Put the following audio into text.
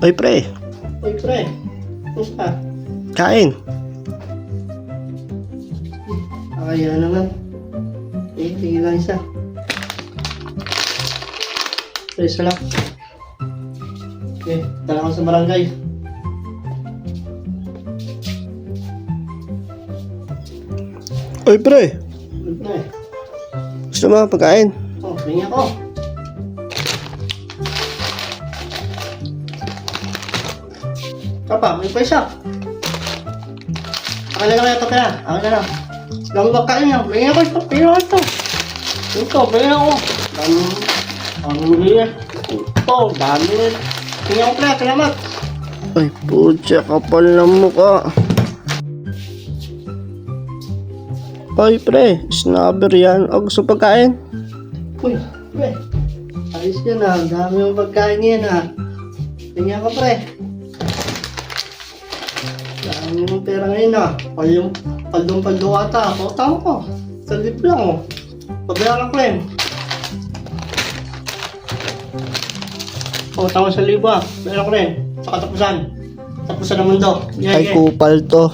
Oy, pre. Uy, pre. Kumusta? Kain. Kaya naman. Tingin lang isa. Isa lang. Okay, tala ko sa barangay. Oy, pre. Uy, pre. Gusto mo pagkain? Oh, tingin ako. Papa, may pwesa. Ako na lang kaya ito kaya. Ako na lang. Lang ba kain niya? Tingin ako ito. Tingin ako ito. Ito, tingin ako. Ang luya. Ito, dami rin. Tingin ako pre, salamat. Ay, putya, kapal na mukha. Oy, pre. Snubber yan. O, gusto pagkain? Uy, pre. Ayos yan ah. Dami yung pagkain yan ah. Tingin ako pre. Dami yung pera ngayon ah. Paldong-paldo ata. Tama ko. Sa lip lang oh. Pabayaran ko rin. Tama sa libo ah. Pabayaran ko rin. Sa katapusan. Tapusan ng mundo. Ay, kupal to.